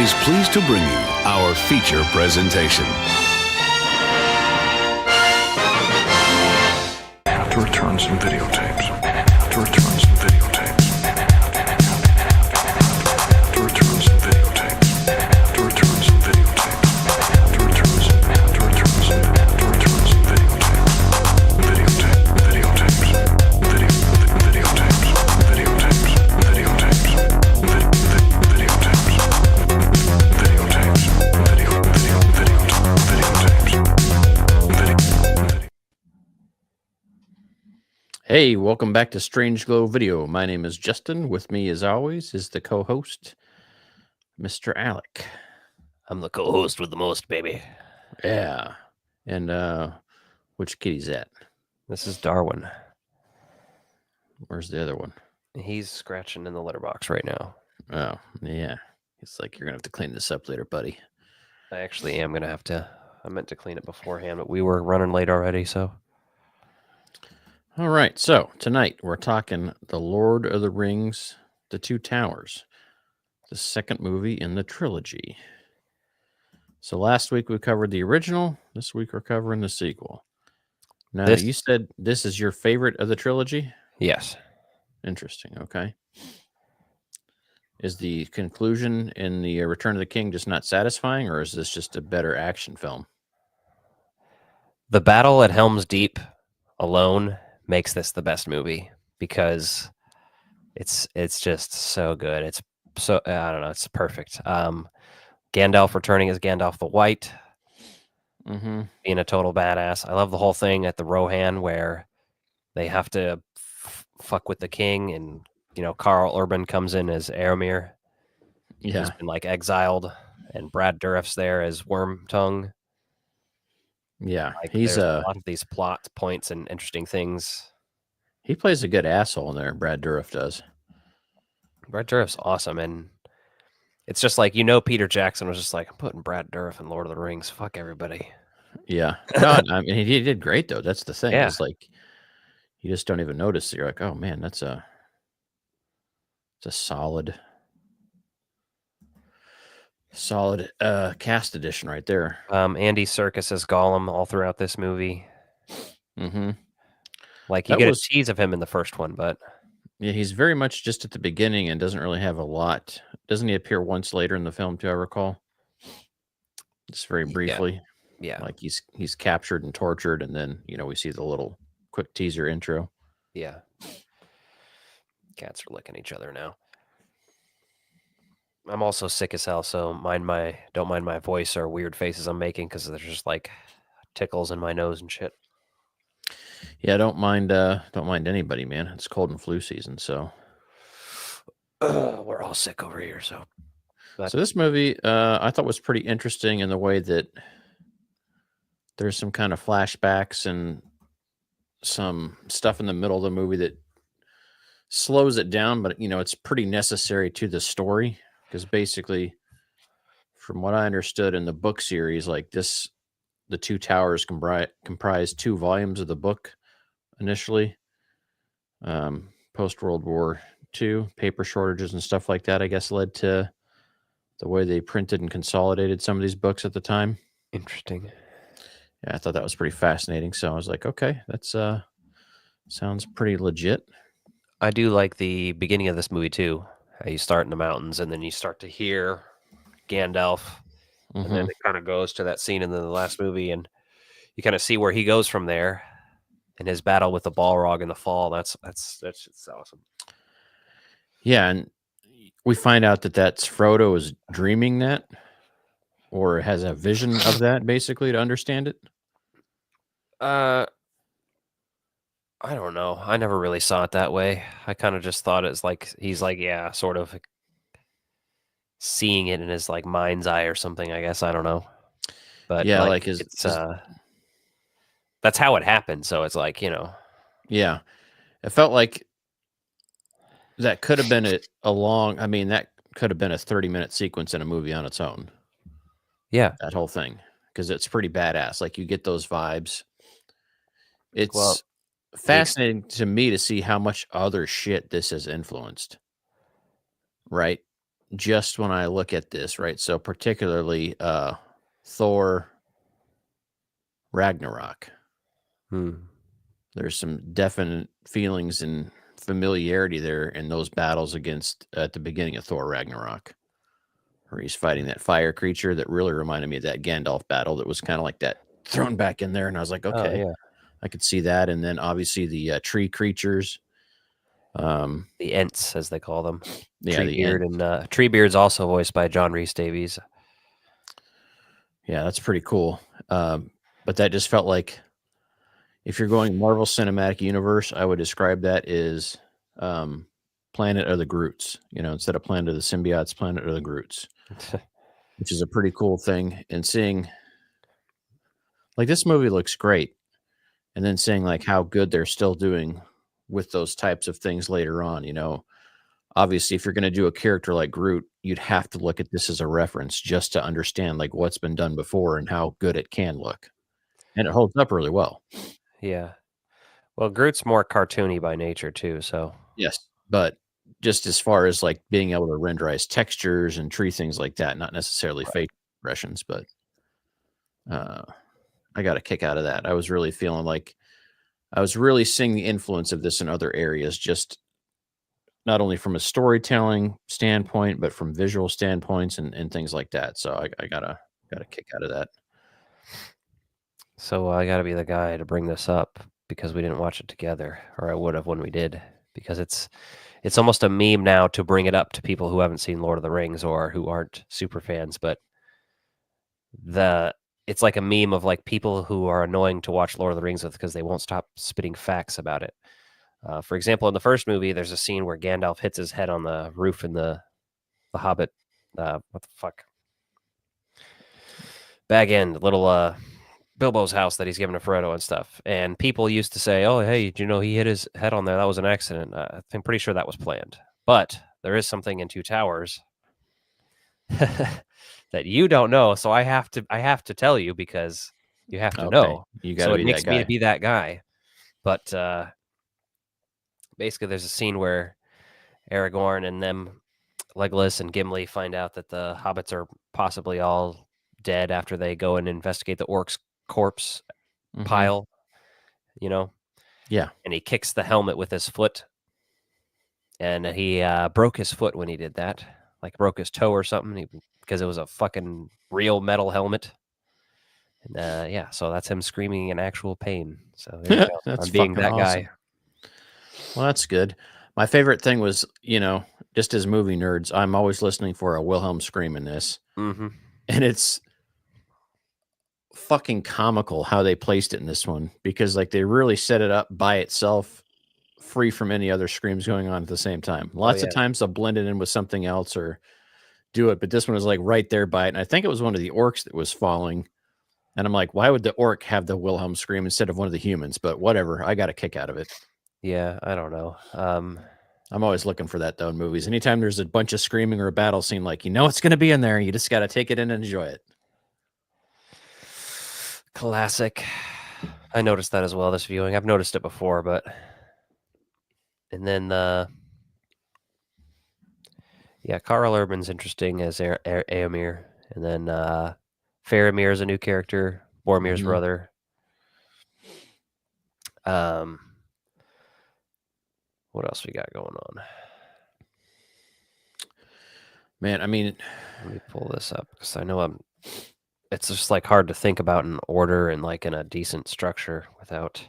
is pleased to bring you our feature presentation. Have to return some videotapes. Have to return some videotapes. Have to return some videotapes. Have to return some videotapes. Have to return some. Have to return some. Have to return some videotapes. Videotapes. Videotapes. Videotapes. Videotapes. Hey, welcome back to Strange Glow Video. My name is Justin. With me, as always, is the co-host, Mr. Alec. I'm the co-host with the most, baby. Yeah. And which kitty's that? This is Darwin. Where's the other one? He's scratching in the litter box right now. Oh, yeah. It's like you're gonna have to clean this up later, buddy. I actually am gonna have to. I meant to clean it beforehand, but we were running late already, so. All right. So tonight we're talking The Lord of the Rings, The Two Towers, the second movie in the trilogy. So last week we covered the original. This week we're covering the sequel. Now, you said this is your favorite of the trilogy? Yes. Interesting. Okay. Is the conclusion in the Return of the King just not satisfying, or is this just a better action film? The battle at Helm's Deep alone makes this the best movie because it's just so good. It's so, I don't know, it's perfect. Gandalf returning as Gandalf the White, being a total badass. I love the whole thing at the Rohan where they have to fuck with the king, and Carl Urban comes in as Aramir. Yeah, he's been like exiled, and Brad Dourif's there as Wormtongue. Yeah, Like, he's there's a lot of these plot points and interesting things. He plays a good asshole in there. Brad Dourif does. Brad Dourif's awesome, and it's just like Peter Jackson was just like, I'm putting Brad Dourif in Lord of the Rings. Fuck everybody. Yeah, no, I mean he did great though. That's the thing. Yeah. It's like you just don't even notice. You're like, oh man, it's a solid cast addition right there. Andy Serkis as Gollum all throughout this movie. Like you get a tease of him in the first one, but yeah, he's very much just at the beginning and doesn't really have a lot. Doesn't he appear once later in the film too, I recall? Just very briefly. Yeah. Like he's captured and tortured, and then we see the little quick teaser intro. Yeah. Cats are licking each other now. I'm also sick as hell, so don't mind my voice or weird faces I'm making because there's just like tickles in my nose and shit. Yeah, don't mind anybody, man. It's cold and flu season, so we're all sick over here. So this movie I thought was pretty interesting in the way that there's some kind of flashbacks and some stuff in the middle of the movie that slows it down, but it's pretty necessary to the story. Because basically, from what I understood in the book series, like this, the Two Towers comprise 2 volumes of the book initially. Post World War II, paper shortages and stuff like that, I guess, led to the way they printed and consolidated some of these books at the time. Interesting. Yeah, I thought that was pretty fascinating. So I was like, okay, that's sounds pretty legit. I do like the beginning of this movie too. You start in the mountains, and then you start to hear Gandalf, and then it kind of goes to that scene in the last movie, and you kind of see where he goes from there, in his battle with the Balrog in the fall. That's awesome. Yeah, and we find out that's Frodo is dreaming that, or has a vision of that, basically, to understand it. I don't know. I never really saw it that way. I kind of just thought it's like he's like, yeah, sort of seeing it in his like mind's eye or something. I guess I don't know, but yeah, that's how it happened. So it's like yeah, it felt like that could have been that could have been a 30-minute sequence in a movie on its own. Yeah, that whole thing, because it's pretty badass. Like you get those vibes. It's fascinating to me to see how much other shit this has influenced. Right? just when I look at this, right? So particularly Thor Ragnarok. There's some definite feelings and familiarity there in those battles against at the beginning of Thor Ragnarok, where he's fighting that fire creature that really reminded me of that Gandalf battle that was kind of like that thrown back in there. And I was like, Oh, okay, yeah. I could see that. And then obviously the tree creatures. The Ents, as they call them. Yeah, the Treebeard, and Treebeard's also voiced by John Rhys Davies. Yeah, that's pretty cool. But that just felt like if you're going Marvel Cinematic Universe, I would describe that as Planet of the Groots. You know, instead of Planet of the Symbiotes, Planet of the Groots, which is a pretty cool thing. And seeing like this movie looks great, and then seeing like how good they're still doing with those types of things later on. You know, obviously, if you're going to do a character like Groot, you'd have to look at this as a reference just to understand like what's been done before and how good it can look. And it holds up really well. Yeah. Well, Groot's more cartoony by nature too, so Yes, but just as far as like being able to renderize textures and tree things like that, not necessarily facial expressions, but I got a kick out of that. I was really feeling like I was really seeing the influence of this in other areas, just not only from a storytelling standpoint, but from visual standpoints and things like that. So I got a kick out of that. So I got to be the guy to bring this up because we didn't watch it together, or I would have when we did, because it's almost a meme now to bring it up to people who haven't seen Lord of the Rings or who aren't super fans, but it's like a meme of like people who are annoying to watch Lord of the Rings with because they won't stop spitting facts about it. For example, in the first movie, there's a scene where Gandalf hits his head on the roof in the Hobbit. What the fuck? Bag End, little Bilbo's house that he's given to Frodo and stuff. And people used to say, "Oh, hey, do you know he hit his head on there? That was an accident." I'm pretty sure that was planned. But there is something in Two Towers that you don't know, so I have to tell you because you have to know. You got So to it be makes that me guy. to be that guy. But basically, there's a scene where Aragorn and them, Legolas and Gimli, find out that the hobbits are possibly all dead after they go and investigate the orc's corpse pile, you know? Yeah. And he kicks the helmet with his foot. And he broke his foot when he did that, like broke his toe or something, because it was a fucking real metal helmet. And yeah, so that's him screaming in actual pain. So there you go. That's I'm being fucking that awesome. guy. Well, that's good. My favorite thing was, you know, just as movie nerds, I'm always listening for a Wilhelm scream in this. Mm-hmm. And it's fucking comical how they placed it in this one because like they really set it up by itself, free from any other screams going on at the same time. Lots of times they'll blend it in with something else or do it, but this one was like right there by it. And I think it was one of the orcs that was falling. And I'm like, why would the orc have the Wilhelm scream instead of one of the humans? But whatever, I got a kick out of it. Yeah, I don't know. I'm always looking for that though in movies. Anytime there's a bunch of screaming or a battle scene, like you know it's going to be in there, you just got to take it in and enjoy it. Classic. I noticed that as well this viewing. I've noticed it before, but and then yeah, Carl Urban's interesting as Éomer, and then Faramir is a new character, Boromir's brother. What else we got going on? Man, I mean, let me pull this up because I know it's just like hard to think about in order and like in a decent structure without.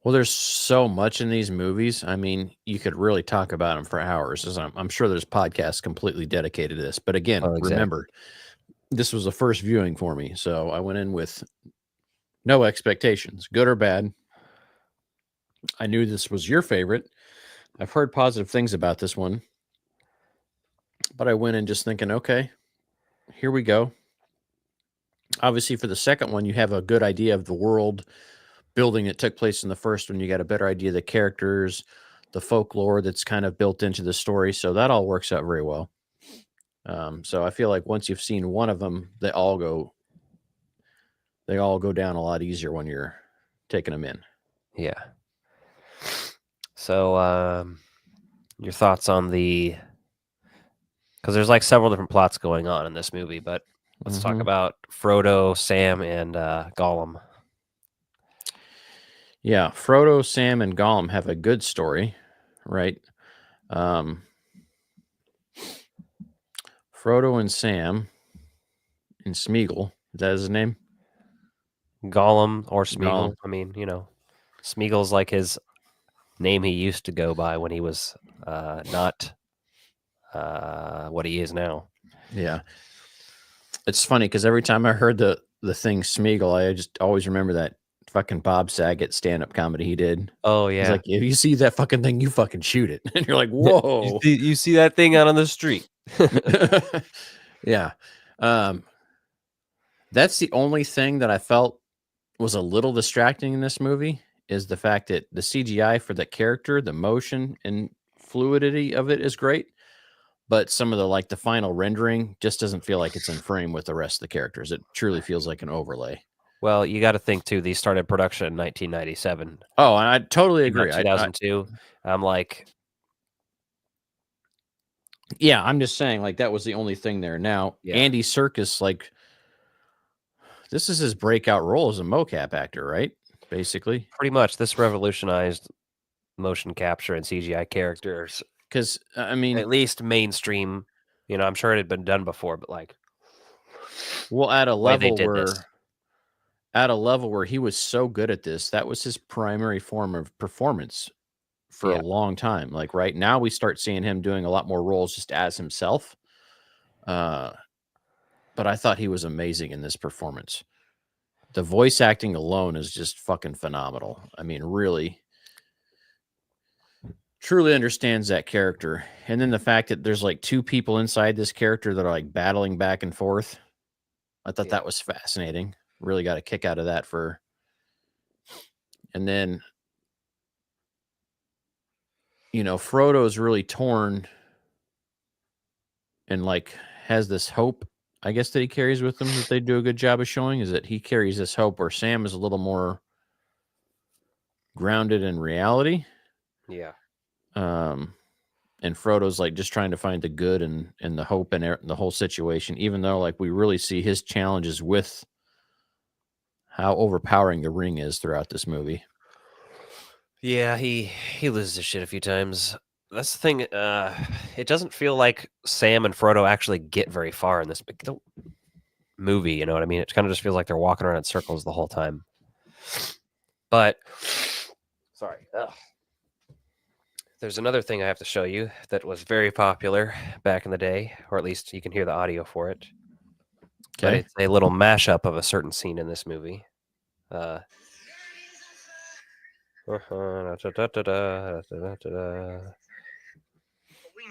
Well, there's so much in these movies. I mean, you could really talk about them for hours. As I'm sure there's podcasts completely dedicated to this. But again, remember, this was a first viewing for me. So I went in with no expectations, good or bad. I knew this was your favorite. I've heard positive things about this one. But I went in just thinking, okay, here we go. Obviously, for the second one, you have a good idea of the world building that took place in the first one. You got a better idea of the characters, the folklore that's kind of built into the story. So that all works out very well. So I feel like once you've seen one of them, they all go down a lot easier when you're taking them in. Yeah. So your thoughts on the because there's like several different plots going on in this movie. But let's talk about Frodo, Sam, and Gollum. Yeah, Frodo, Sam, and Gollum have a good story, right? Um, Frodo and Sam and Smeagol, is that his name? Gollum or Smeagol. Gollum. I mean, Smeagol's like his name he used to go by when he was not what he is now. Yeah. It's funny because every time I heard the thing Smeagol, I just always remember that fucking Bob Saget stand-up comedy he did. Oh He's yeah. like, if you see that fucking thing, you fucking shoot it. And you're like, whoa. you see that thing out on the street. Yeah. That's the only thing that I felt was a little distracting in this movie is the fact that the CGI for the character, the motion and fluidity of it is great. But some of the final rendering just doesn't feel like it's in frame with the rest of the characters. It truly feels like an overlay. Well, you got to think too. These started production in 1997. Oh, and I totally agree. 2002. I'm like, yeah, I'm just saying, that was the only thing there. Now, Yeah. Andy Serkis, this is his breakout role as a mocap actor, right? Basically, pretty much this revolutionized motion capture and CGI characters. because I mean, At least mainstream. I'm sure it had been done before, but well, at a way they level did where this. He was so good at this, that was his primary form of performance for Yeah. a long time. Right now, we start seeing him doing a lot more roles just as himself. But I thought he was amazing in this performance. The voice acting alone is just fucking phenomenal. I mean, really, truly understands that character. And then the fact that there's two people inside this character that are battling back and forth. I thought that was fascinating. Really got a kick out of that and then, Frodo is really torn and has this hope, I guess, that he carries with him that they do a good job of showing is that he carries this hope where Sam is a little more grounded in reality. Yeah. And Frodo's just trying to find the good and the hope in the whole situation, even though we really see his challenges with how overpowering the ring is throughout this movie. Yeah, he loses his shit a few times. That's the thing. It doesn't feel like Sam and Frodo actually get very far in this movie. You know what I mean? It kind of just feels like they're walking around in circles the whole time. But sorry. There's another thing I have to show you that was very popular back in the day, or at least you can hear the audio for it. But Okay. it's a little mashup of a certain scene in this movie. We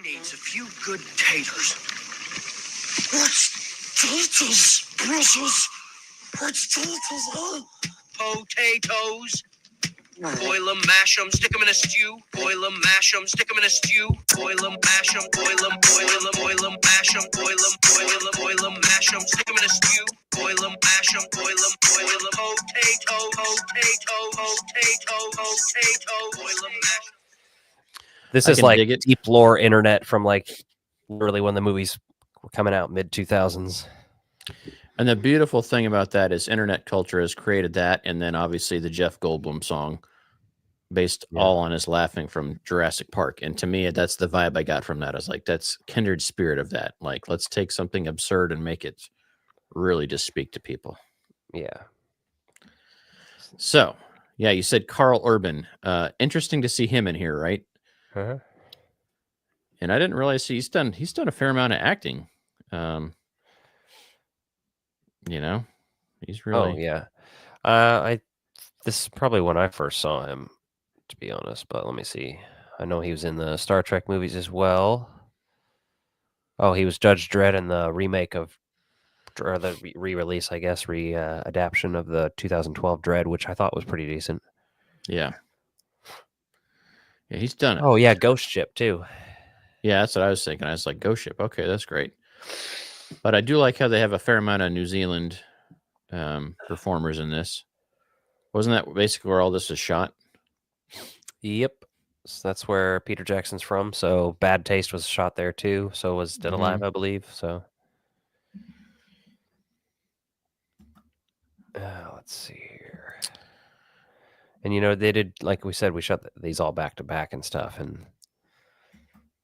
needs a few good taters. What's taters, Brussels? What's taters, huh? Potatoes. Boil 'em, mash 'em, stick 'em in a stew. Boil 'em, mash 'em, stick 'em in a stew. Boil 'em, mash 'em, boil 'em, mash 'em, boil 'em, mash 'em, stick 'em in a stew. Boil 'em, mash 'em, boil 'em. Potato, boil 'em, mash 'em. This I is can dig it. deep lore internet from literally when the movies were coming out mid 2000s. And the beautiful thing about that is internet culture has created that, and then obviously the Jeff Goldblum song based all on his laughing from Jurassic Park. And to me, that's the vibe I got from that. I was like, that's kindred spirit of that. Let's take something absurd and make it really just speak to people. Yeah. So, yeah, you said Carl Urban. Interesting to see him in here, right? Uh-huh. And I didn't realize he's done a fair amount of acting. He's really. Oh yeah. This is probably when I first saw him, to be honest. But let me see. I know he was in the Star Trek movies as well. Oh, he was Judge Dredd in the remake of, or the re-release, I guess, adaptation of the 2012 Dredd, which I thought was pretty decent. Yeah. Yeah, he's done it. Oh yeah, Ghost Ship too. Yeah, that's what I was thinking. I was like, Ghost Ship. Okay, that's great. But I do like how they have a fair amount of New Zealand performers in this. Wasn't that basically where all this is shot? Yep. That's where Peter Jackson's from. So Bad Taste was shot there too. So was Dead Alive, I believe. So let's see here. And they did, like we said, we shot these all back to back and stuff, and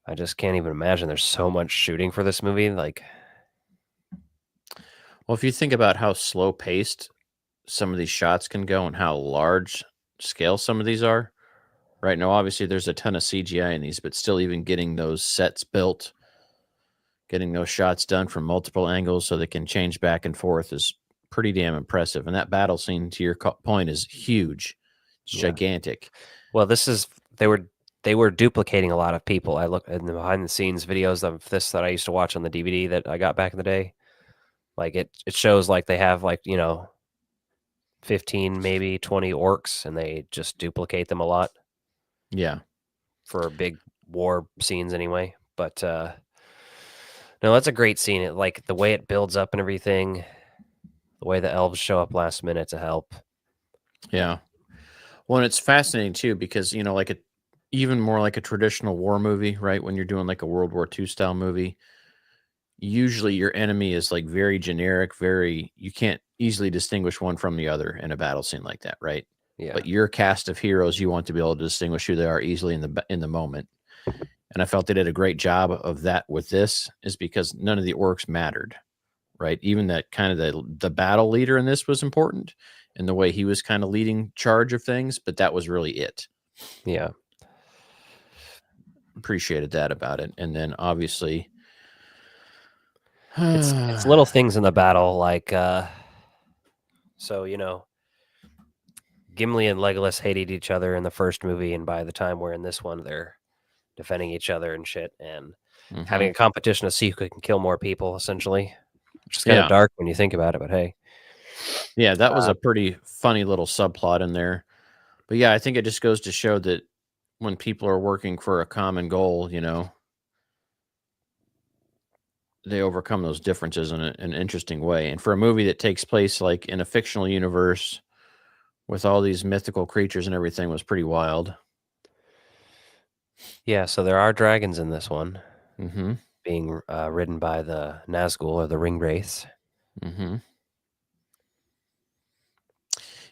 I just can't even imagine. There's so much shooting for this movie. Like, Well, if you think about how slow paced some of these shots can go and how large scale some of these are, right now, obviously there's a ton of CGI in these, but still even getting those sets built, getting those shots done from multiple angles so they can change back and forth is pretty damn impressive. And that battle scene, to your point, is huge. It's Yeah. gigantic. well, they were duplicating a lot of people. I look in the behind the scenes videos of this that I used to watch on the DVD that I got back in the day. Like it shows like they have 15, maybe 20 orcs, and they just duplicate them a lot Yeah. for big war scenes anyway. But no, that's a great scene. It, like the way it builds up and everything, the way the elves show up last minute to help. Yeah. Well, and it's fascinating too because even more like a traditional war movie, right? When you're doing like a World War II style movie, usually your enemy is like very generic, you can't easily distinguish one from the other in a battle scene like that, right? Yeah. But your cast of heroes, you want to be able to distinguish who they are easily in the moment. And I felt they did a great job of that with this, is because none of the orcs mattered, right? Even that kind of the battle leader in this was important in the way he was kind of leading charge of things, but that was really it. Yeah. Appreciated that about it. And then obviously It's little things in the battle, like Gimli and Legolas hated each other in the first movie, and by the time we're in this one, they're defending each other and shit, and having a competition to see who can kill more people, essentially. Which is kind of dark when you think about it, but hey. Yeah, that was a pretty funny little subplot in there. But yeah, I think it just goes to show that when people are working for a common goal, they overcome those differences in an interesting way. And for a movie that takes place like in a fictional universe with all these mythical creatures and everything, was pretty wild. Yeah, so there are dragons in this one, Mm-hmm. being ridden by the Nazgul or the Ringwraiths. Mm-hmm.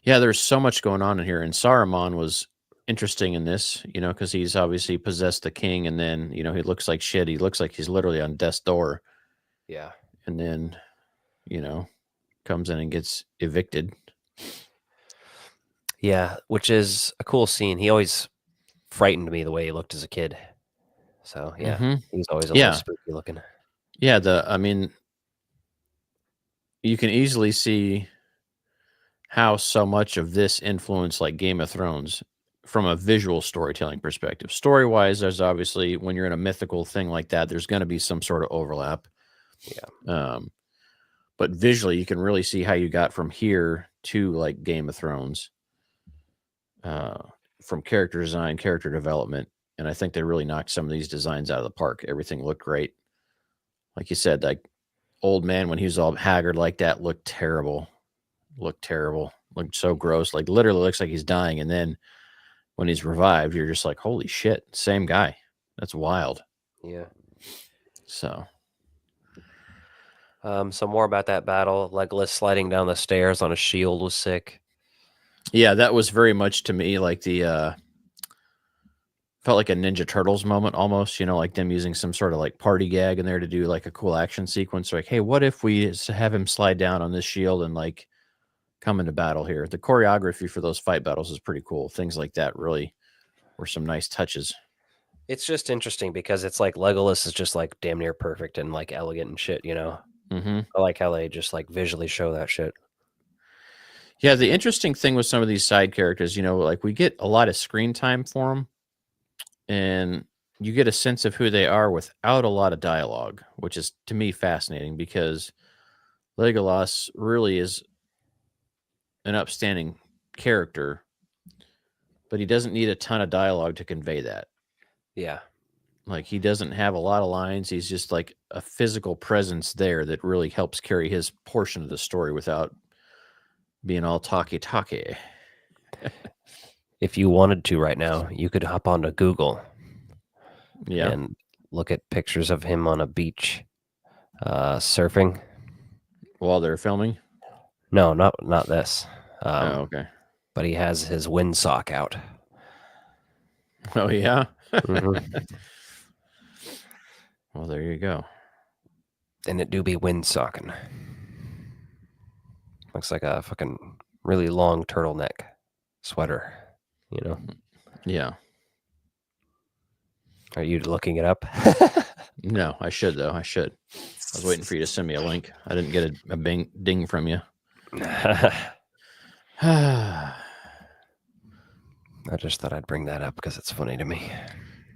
Yeah, there's so much going on in here. And Saruman was interesting in this, because he's obviously possessed the king, and then, he looks like shit. He looks like he's literally on death's door. Yeah. And then, comes in and gets evicted. Yeah, which is a cool scene. He always frightened me the way he looked as a kid. So, yeah, he's always a little spooky looking. Yeah, you can easily see how so much of this influenced like Game of Thrones from a visual storytelling perspective. Story-wise, there's obviously, when you're in a mythical thing like that, there's going to be some sort of overlap. Yeah. But visually, you can really see how you got from here to like Game of Thrones, from character design, character development. And I think they really knocked some of these designs out of the park. Everything looked great. Like you said, like old man, when he was all haggard like that, looked terrible. Looked so gross. Like literally looks like he's dying. And then when he's revived, you're just like, holy shit, same guy. That's wild. Yeah. So some more about that battle. Legolas sliding down the stairs on a shield was sick. yeah, that was very much to me like the felt like a Ninja Turtles moment almost, like them using some sort of like party gag in there to do like a cool action sequence. Like, hey, what if we have him slide down on this shield and like come into battle here? The choreography for those fight battles is pretty cool. Things like that really were some nice touches. It's just interesting because it's like Legolas is just like damn near perfect and like elegant and shit, Mm-hmm. I like how they just like visually show that shit. Yeah, the interesting thing with some of these side characters, like we get a lot of screen time for them, and you get a sense of who they are without a lot of dialogue, which is to me fascinating because Legolas really is an upstanding character, but he doesn't need a ton of dialogue to convey that. Yeah. Like he doesn't have a lot of lines. He's just like a physical presence there that really helps carry his portion of the story without being all talky. if you wanted to right now, you could hop onto Google Yeah. and look at pictures of him on a beach surfing. While they're filming. No, not this. Oh, okay. But he has his windsock out. Oh yeah. Mhm. Well, there you go. And it do be windsocking. Looks like a fucking really long turtleneck sweater. You know? Yeah. Are you looking it up? No, I should though. I should. I was waiting for you to send me a link. I didn't get a ding from you. I just thought I'd bring that up because it's funny to me.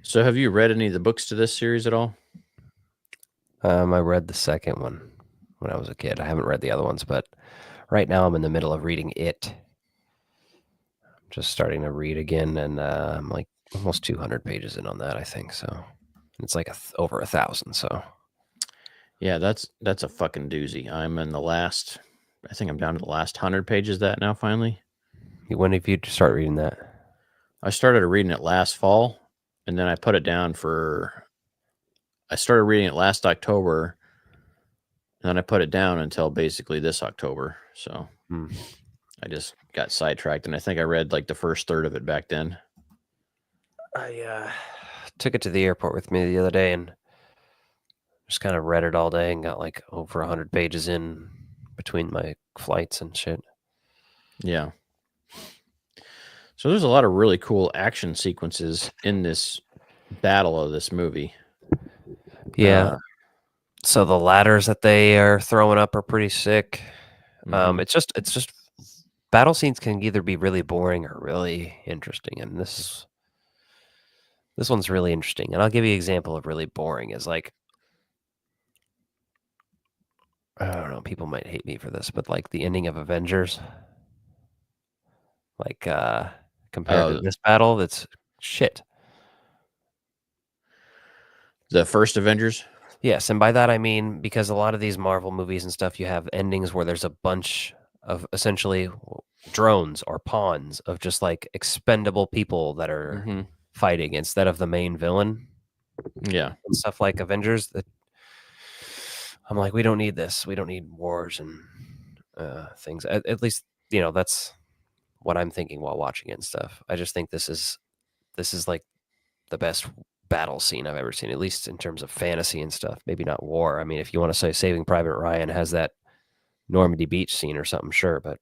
So, have you read any of the books to this series at all? I read the second one when I was a kid. I haven't read the other ones, but right now I'm in the middle of reading it. I'm just starting to read again, and I'm like almost 200 pages in on that, I think. So it's like over 1,000. So Yeah, that's a fucking doozy. I'm in the last. I think I'm down to the last 100 pages of that now. Finally, when did you start reading that? I started reading it last fall, and then I put it down for. I started reading it last October, and then I put it down until basically this October. So I just got sidetracked, and I think I read like the first third of it back then. I took it to the airport with me the other day and just kind of read it all day and got like over 100 pages in between my flights and shit. Yeah. So there's a lot of really cool action sequences in this battle of this movie. Yeah. So the ladders that they are throwing up are pretty sick. Mhm. It's just battle scenes can either be really boring or really interesting, and this one's really interesting. And I'll give you an example of really boring. Is like, I don't know, people might hate me for this, but like the ending of Avengers, like compared to this battle, that's shit. The first Avengers. Yes, and by that I mean because a lot of these Marvel movies and stuff, you have endings where there's a bunch of essentially drones or pawns of just like expendable people that are Mhm. fighting instead of the main villain. Yeah. And stuff like Avengers. That I'm like, we don't need this. We don't need wars and things. At least that's what I'm thinking while watching it and stuff. I just think this is like the best battle scene I've ever seen, at least in terms of fantasy and stuff. Maybe not war. I mean, if you want to say Saving Private Ryan has that Normandy Beach scene or something, sure, but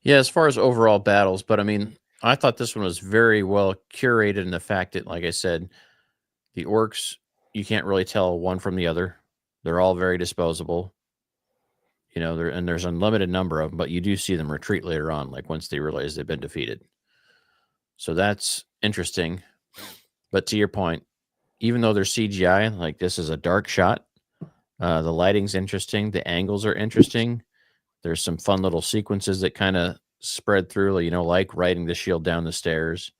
Yeah, as far as overall battles, but I mean, I thought this one was very well curated in the fact that, like I said, the orcs, you can't really tell one from the other. They're all very disposable. There's unlimited number of them, but you do see them retreat later on, like once they realize they've been defeated. So that's interesting. But to your point, even though they're CGI, like this is a dark shot, the lighting's interesting, the angles are interesting. There's some fun little sequences that kind of spread through, like riding the shield down the stairs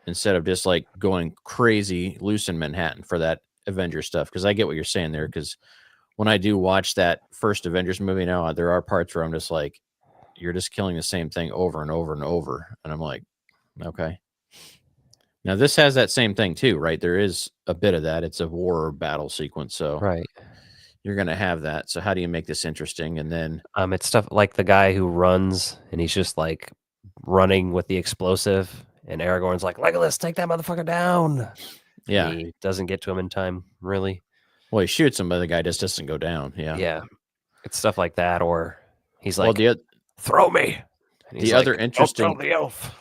instead of just like going crazy loose in Manhattan for that Avengers stuff. Because I get what you're saying there. Because when I do watch that first Avengers movie now, there are parts where I'm just like, you're just killing the same thing over and over and over. And I'm like, okay. Now this has that same thing too, right? There is a bit of that. It's a war battle sequence. So right. you're going to have that. So how do you make this interesting? And then It's stuff like the guy who runs and he's just like running with the explosive, and Aragorn's like, Legolas, take that motherfucker down. yeah, And he doesn't get to him in time, really. well, he shoots him, but the guy just doesn't go down. Yeah, Yeah, it's stuff like that, or he's well, like, throw me. And he's the like, other "Don't interesting, tell the elf."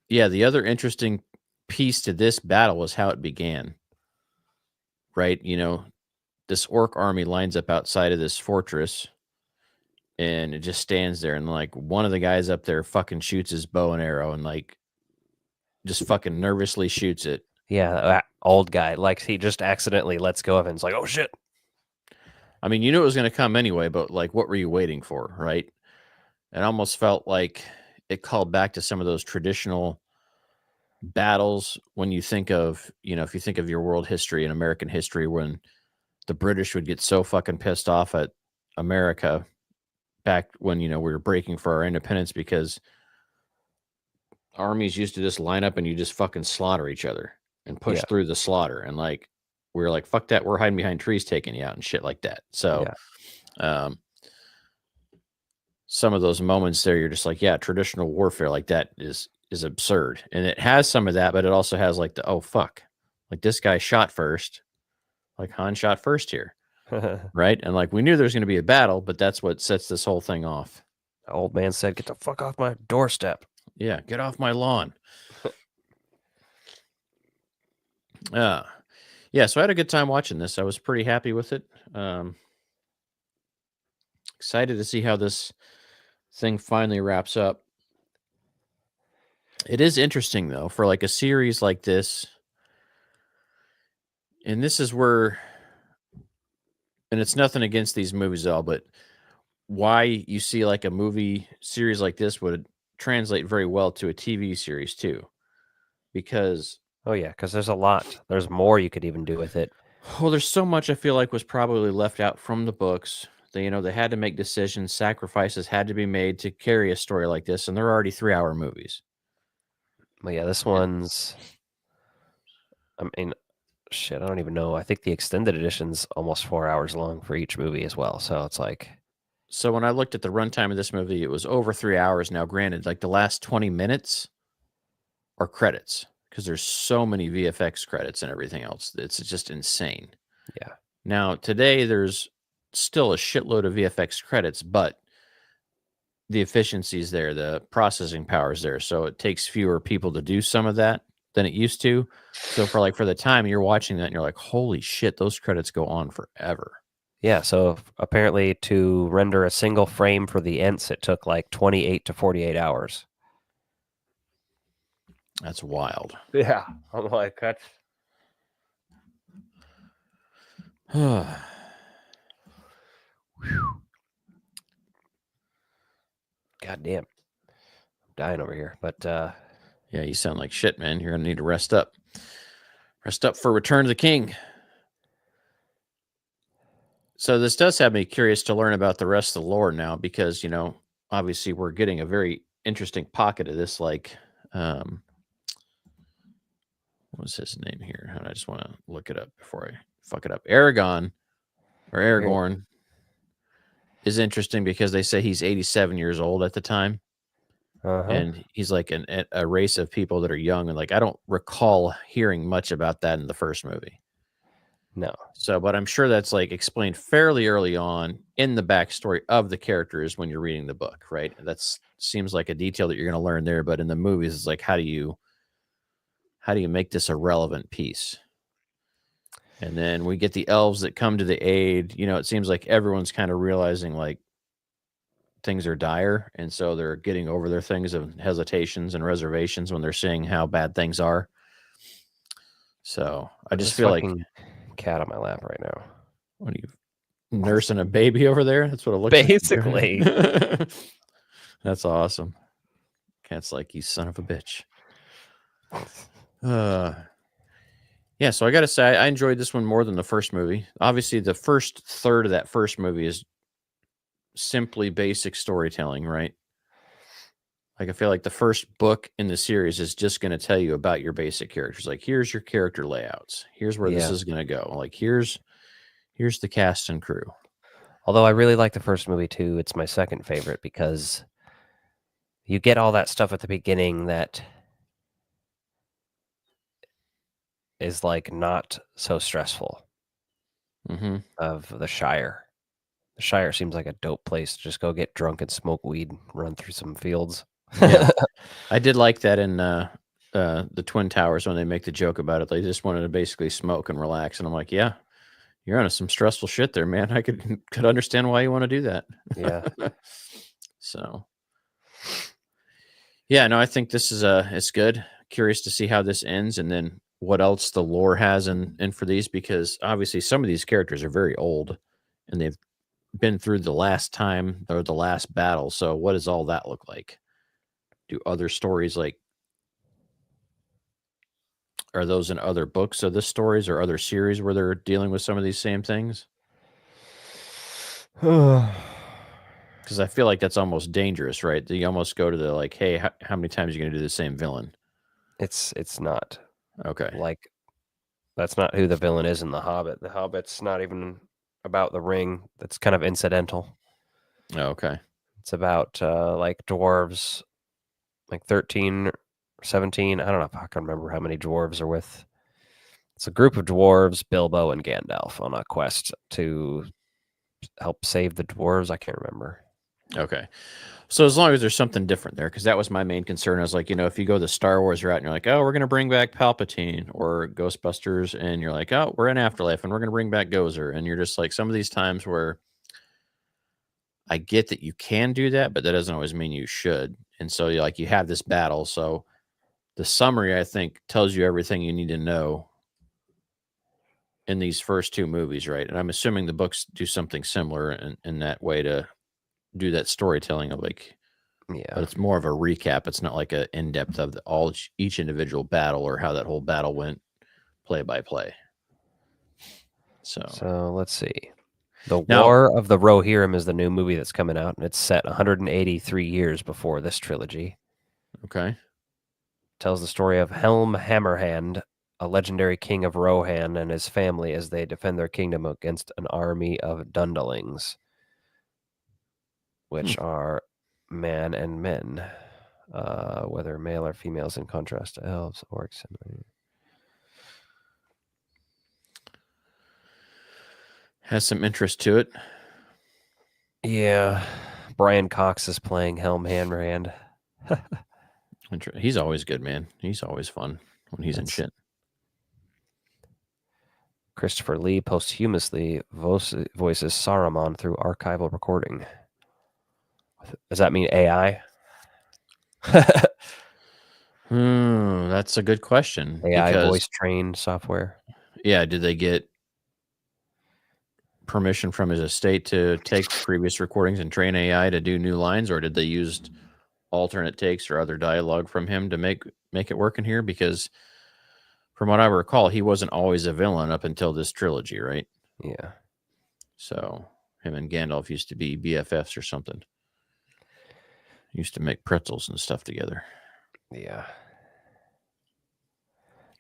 yeah, the other interesting piece to this battle was how it began. Right, this orc army lines up outside of this fortress, and it just stands there, and like one of the guys up there fucking shoots his bow and arrow, and like just fucking nervously shoots it. Yeah, that old guy, like he just accidentally lets go of it. And it's like, oh shit. I mean, you knew it was going to come anyway, but like, what were you waiting for, right? It almost felt like it called back to some of those traditional battles when you think of, if you think of your world history and American history, when the British would get so fucking pissed off at America back when, we were breaking for our independence because armies used to just line up and you just fucking slaughter each other and push Yeah. through the slaughter. And like, we were like, fuck that. We're hiding behind trees taking you out and shit like that. So, some of those moments there, you're just like, yeah, traditional warfare like that is absurd. And it has some of that, but it also has like oh, fuck. Like this guy shot first. Like Han shot first here. Right. And like, we knew there was going to be a battle, but that's what sets this whole thing off. The old man said, "Get the fuck off my doorstep." Yeah. Get off my lawn. Yeah. So I had a good time watching this. I was pretty happy with it. Excited to see how this thing finally wraps up. It is interesting though, for like a series like this. And this is where, and it's nothing against these movies at all, but why you see like a movie series like this would translate very well to a TV series too. Because, Oh yeah, because there's a lot. There's more you could even do with it. well, there's so much I feel like was probably left out from the books. They, they had to make decisions, sacrifices had to be made to carry a story like this, and they're already 3-hour movies. But yeah, this one's. I mean, shit, I don't even know. I think the extended edition's almost 4 hours long for each movie as well. So it's like, So when I looked at the runtime of this movie, it was over 3 hours. Now, granted, like the last 20 minutes are credits because there's so many VFX credits and everything else. It's just insane. yeah, Now, today, there's still a shitload of VFX credits, but the efficiency is there, the processing power is there. So it takes fewer people to do some of that than it used to. So for the time you're watching that and you're like, holy shit, those credits go on forever. yeah. So apparently, to render a single frame for the Ents, it took like 28 to 48 hours. That's wild. Yeah, I'm like, that's. God damn. I'm dying over here. But Yeah, you sound like shit, man. You're going to need to rest up. Rest up for Return of the King. So this does have me curious to learn about the rest of the lore now because, obviously we're getting a very interesting pocket of this, like, what's his name here? And I just want to look it up before I fuck it up. Aragorn is interesting because they say he's 87 years old at the time. And he's like a race of people that are young. And like, I don't recall hearing much about that in the first movie. No. So, but I'm sure that's like explained fairly early on in the backstory of the characters when you're reading the book, right? That's seems like a detail that you're going to learn there. But in the movies, it's like, how do you make this a relevant piece? And then we get the elves that come to the aid. It seems like everyone's kind of realizing like things are dire. And so they're getting over their things of hesitations and reservations when they're seeing how bad things are. So I just feel like cat on my lap right now. What are you nursing a baby over there? That's what it looks Basically. like. That's awesome. Cat's like, you son of a bitch. Yeah, so I gotta say I enjoyed this one more than the first movie. Obviously, the first third of that first movie is simply basic storytelling, right? Like I feel like the first book in the series is just going to tell you about your basic characters. Like here's your character layouts. Here's where this is going to go. Like here's the cast and crew. Although I really like the first movie too. It's my second favorite because you get all that stuff at the beginning that is like not so stressful of the Shire. The Shire seems like a dope place to just go get drunk and smoke weed, run through some fields. Yeah. I did like that in the Twin Towers when they make the joke about it. They just wanted to basically smoke and relax. And I'm like, yeah, you're on some stressful shit there, man. I could understand why you want to do that. Yeah. So, yeah, no, I think this is it's good. Curious to see how this ends and then what else the lore has in for these, because obviously some of these characters are very old and they've been through the last time or the last battle. So what does all that look like? Do other stories are those in other books of the stories or other series where they're dealing with some of these same things? Because Because I feel like that's almost dangerous, right? You almost go to the like, hey, how many times are you going to do the same villain? It's not Okay. like that's not who the villain is in The Hobbit. The Hobbit's not even about the ring. That's kind of incidental. Okay. It's about like dwarves, like 13 or 17. I don't know if I can remember how many dwarves are with. It's a group of dwarves, Bilbo and Gandalf, on a quest to help save the dwarves. I can't remember. Okay. So as long as there's something different there, because that was my main concern. I was like, if you go the Star Wars route and you're like, oh, we're going to bring back Palpatine, or Ghostbusters, and you're like, oh, we're in Afterlife and we're going to bring back Gozer. And you're just like, some of these times where I get that you can do that, but that doesn't always mean you should. And so you have this battle. So the summary, I think, tells you everything you need to know in these first two movies, right? And I'm assuming the books do something similar in that way to do that storytelling of like, but Yeah. it's more of a recap. It's not like a in-depth of each individual battle or how that whole battle went play by play. So let's see. The Now- War of the Rohirrim is the new movie that's coming out, and it's set 183 years before this trilogy. Okay. Tells the story of Helm Hammerhand, a legendary king of Rohan, and his family as they defend their kingdom against an army of Dundalings, which are man and men, whether male or females, in contrast to elves, orcs, and Has some interest to it. yeah. Brian Cox is playing Helm Hammerhand. He's always good, man. He's always fun when he's in shit. Christopher Lee posthumously voices Saruman through archival recording. Does that mean AI? That's a good question. AI because, voice trained software? yeah, did they get permission from his estate to take previous recordings and train AI to do new lines, or did they use alternate takes or other dialogue from him to make it work in here? Because from what I recall, he wasn't always a villain up until this trilogy, right? Yeah. So him and Gandalf used to be BFFs or something. Used to make pretzels and stuff together. Yeah.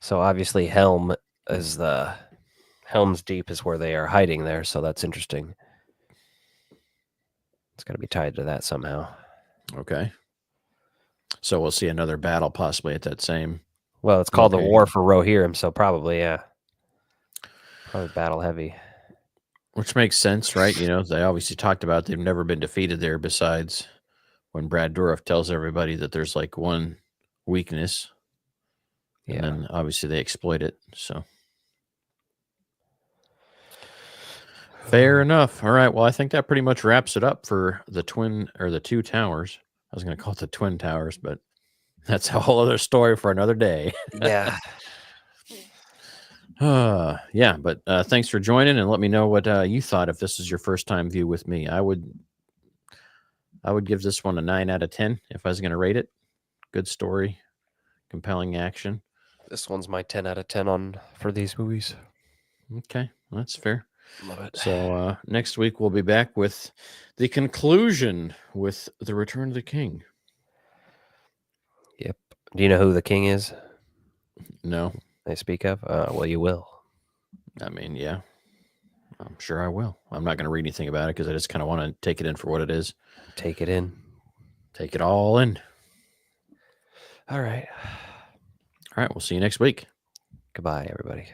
So obviously Helm's Deep is where they are hiding there, so that's interesting. It's got to be tied to that somehow. Okay. So we'll see another battle possibly at that same. Well, it's called the location. War for Rohirrim, so probably, yeah. Probably battle heavy. Which makes sense, right? They obviously talked about they've never been defeated there besides when Brad Dourif tells everybody that there's like one weakness. And Yeah. then obviously they exploit it. So fair enough. All right. Well, I think that pretty much wraps it up for the two towers. I was going to call it the Twin Towers, but that's a whole other story for another day. Yeah. Yeah, but thanks for joining, and let me know what you thought if this is your first time view with me. I would give this one a 9 out of 10 if I was going to rate it. Good story, compelling action. This one's my 10 out of 10 for these movies. Okay, that's fair. Love it. So next week we'll be back with the conclusion with The Return of the King. Yep. Do you know who the king is No, they speak of? Well, you will. I mean, yeah, I'm sure I will. I'm not going to read anything about it because I just kind of want to take it in for what it is. Take it in. Take it all in. All right. All right, we'll see you next week. Goodbye, everybody.